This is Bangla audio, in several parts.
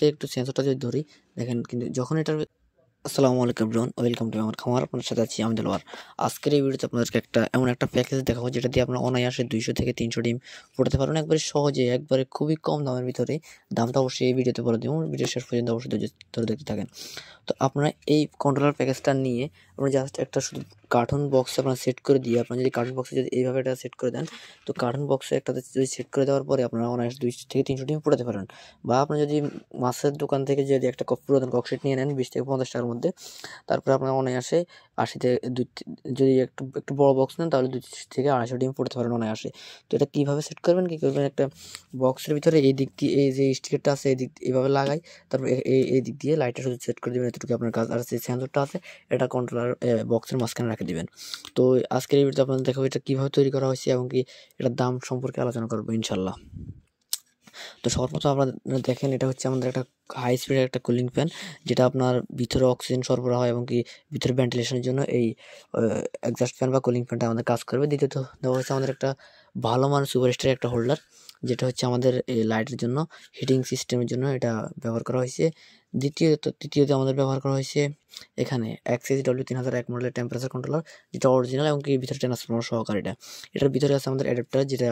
এটাতে একটু সেন্সরটা যদি ধরি দেখেন, কিন্তু যখন এটা আসসালামু আলাইকুম এভরিওয়ান, ওয়েলকাম টু আমার খামার। আপনার সাথে আছি আমি দেলোয়ার। আজকের এই ভিডিওতে আপনাদেরকে এমন একটা প্যাকেজ দেখাবো যেটা দিয়ে আপনারা অনায়াসে 200 থেকে 300 ডিম ফোটাতে পারবেন একবারে সহজে, একবারে খুবই কম দামের ভিতরে। দামটা অবশ্যই এই ভিডিওতে বলে দেবো, ভিডিও শেষ পর্যন্ত অবশ্যই ধরে দেখতে থাকেন। তো আপনারা এই কন্ট্রোলার প্যাকেজটা নিয়ে আপনারা জাস্ট একটা শুধু কার্টুন বক্সে আপনারা সেট করে দিয়ে, আপনারা যদি কার্টুন বক্সে যদি এইভাবে এটা সেট করে দেন, তো কার্টুন বক্সে একটাতে যদি সেট করে দেওয়ার পরে আপনারা অনায়াসে 200 থেকে 300 ডিম ফোটাতে পারেন। বা আপনারা যদি মাছের দোকান থেকে যদি একটা পুরাতন ককশিট নিয়ে নেন 20 থেকে 50 টাকার মধ্যে, তারপরে আপনারা অনায়াসে 80 থেকে যদি একটু বড় বক্স নেন তাহলে 200 থেকে 250 ডিম পড়তে পারেন অনায়াসে। তো এটা কীভাবে সেট করবেন, কী করবেন, একটা বক্সের ভিতরে এই দিক দিয়ে এই যে স্টিকারটা আছে এই দিক এইভাবে লাগাই, তারপর এই দিক দিয়ে লাইটটা শুধু সেট করে দেবেন, এতটুকু আপনার কাজ। আর যে সেন্সরটা আছে এটা কন্ট্রোলার বক্সের মাঝখানে রেখে দিবেন। তো আজকের এই ভিডিওতে আপনাদের দেখাবো এটা কীভাবে তৈরি করা হয়েছে এবং কি এটার দাম সম্পর্কে আলোচনা করবো ইনশাল্লাহ। তো সর্বপ্রথম আপনারা দেখেন, এটা হচ্ছে আমাদের একটা হাই স্পিডের একটা কুলিং ফ্যান, যেটা আপনার ভিতরে অক্সিজেন সরবরাহ এবং কি ভিতরে ভেন্টিলেশনের জন্য এই এক্সস্ট ফ্যান বা কুলিং ফ্যানটা আমাদের কাজ করবে। দ্বিতীয়ত দেওয়া হচ্ছে আমাদের একটা ভালো মানের সুপারস্টার একটা হোল্ডার, যেটা হচ্ছে আমাদের এই লাইটের জন্য হিটিং সিস্টেমের জন্য এটা ব্যবহার করা হয়েছে। তৃতীয়ত আমাদের ব্যবহার করা হয়েছে এখানে XHW3001 মডেলের টেম্পারেচার কন্ট্রোলার, যেটা অরিজিনাল এবং কি ভিতরে ট্রান্সফরমার সহকারীটা। এটার ভিতরে আছে আমাদের অ্যাডাপ্টার, যেটা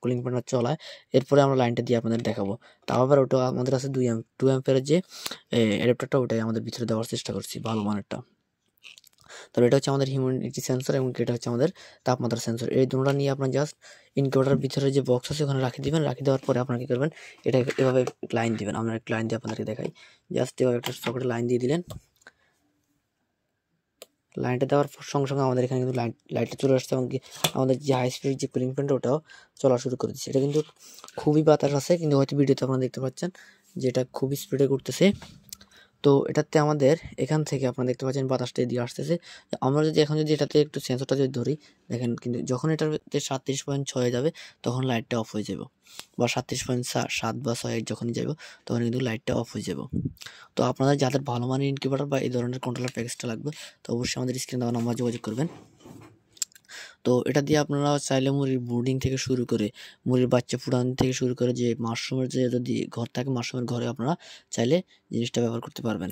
কুলিং ফ্যানটা চলায়। এরপরে আমরা লাইনটা দিয়ে আপনাদের দেখাবো। তাও আবার ওটা আমাদের আছে 2 অ্যাম্পিয়ারের যে অ্যাডাপ্টারটা, ওটাই আমাদের ভিতরে দেওয়ার চেষ্টা করছি ভালো মানেরটা। তবে এটা হচ্ছে আমাদের হিউমিডিটি সেন্সর এবং এটা হচ্ছে আমাদের তাপমাত্রা সেন্সর। এই দুটোটা নিয়ে আপনার জাস্ট ইনকিউবেটরের ভিতরে যে বক্স আছে ওখানে রাখি দিবেন। রাখি দেওয়ার পরে আপনারা কী করবেন, এটা এভাবে লাইন দিবেন। আমরা একটা লাইন দিয়ে আপনাদেরকে দেখাই। জাস্ট এভাবে একটা সকেটে লাইন দিয়ে দিলেন। লাইনটা দেওয়ার সঙ্গে সঙ্গে আমাদের এখানে কিন্তু লাইটটা চলে আসছে এবং কি আমাদের যে হাই স্পিড যে কুলিং ফ্যানটা ওটাও চলা শুরু করে দিচ্ছে। এটা কিন্তু খুবই বাতাস আছে, কিন্তু হয়তো ভিডিওতে আপনারা দেখতে পাচ্ছেন যে এটা খুবই স্পিডে ঘুরতেছে। তো এটাতে আমাদের এখান থেকে আপনারা দেখতে পাচ্ছেন বাতাসটা দিয়ে আসতেছে। আমরা যদি এখন যদি এটাতে একটু সেন্সরটা যদি ধরি দেখেন, কিন্তু যখন এটাতে 37.6 যাবে তখন লাইটটা অফ হয়ে যাবে, বা 37.7 বা 6 যখনই যাবে তখন কিন্তু লাইটটা অফ হয়ে যাবে। তো আপনাদের যাদের ভালো মানের ইনকিউবেটর বা এই ধরনের কন্ট্রোলার প্যাকেজটা লাগবে, তো অবশ্যই আমাদের স্ক্রিনে দেওয়া নাম্বার যোগাযোগ করবেন। তো এটা দিয়ে আপনারা চাইলে মুরগির ব্রুডিং থেকে শুরু করে মুরগির বাচ্চা ফুটানো থেকে শুরু করে যে মাশরুমের যে যদি ঘর থাকে মাশরুমের ঘরে আপনারা চাইলে জিনিসটা ব্যবহার করতে পারবেন।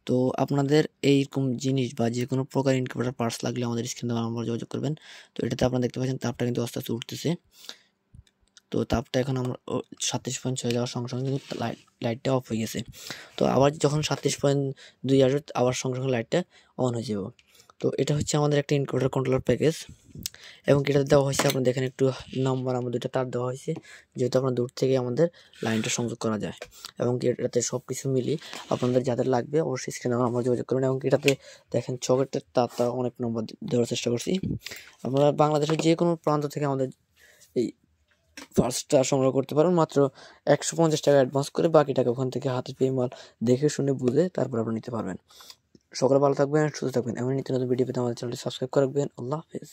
তো আপনাদের এইরকম জিনিস বা যে কোনো প্রকার ইনকিউবেটর পার্টস লাগলে আমাদের স্ক্রিনে দেওয়া নাম্বার যোগাযোগ করবেন। তো এটাতে আপনারা দেখতে পাচ্ছেন তাপটা কিন্তু আস্তে আস্তে উঠতেছে। তো তাপটা এখন আমরা 37.6 যাওয়ার সঙ্গে সঙ্গে কিন্তু লাইটটা অফ হয়ে গেছে। তো আবার যখন 37.2 আসবে আবার সঙ্গে সঙ্গে লাইটটা অন হয়ে যাবে। তো এটা হচ্ছে আমাদের একটা ইনকিউবেটর কন্ট্রোলার প্যাকেজ, এবং এটাতে দেওয়া হয়েছে আপনার দেখেন একটু নাম্বার, আমাদের দুটো তার দেওয়া হয়েছে, যেহেতু আপনার দূর থেকে আমাদের লাইনটা সংযোগ করা যায়। এবং এটাতে সব কিছু মিলিয়ে আপনাদের যাদের লাগবে অবশ্যই স্ক্রিনে আমরা যোগাযোগ করবেন। এবং এটাতে দেখেন চকেটের তারটা অনেক নম্বর দেওয়ার চেষ্টা করছি। আপনারা বাংলাদেশের যে কোনো প্রান্ত থেকে আমাদের এই ফার্স্টটা সংগ্রহ করতে পারেন মাত্র 150 টাকা অ্যাডভান্স করে, বাকি টাকা ওখান থেকে হাতে পেয়ে মাল দেখে শুনে বুঝে তারপর আপনি নিতে পারবেন। সকলে ভালো থাকবেন, সুস্থ থাকবেন। এমন নিত্য নতুন ভিডিও পেতে আমাদের চ্যানেলটি সাবস্ক্রাইব করে রাখবেন। আল্লাহ হাফেজ।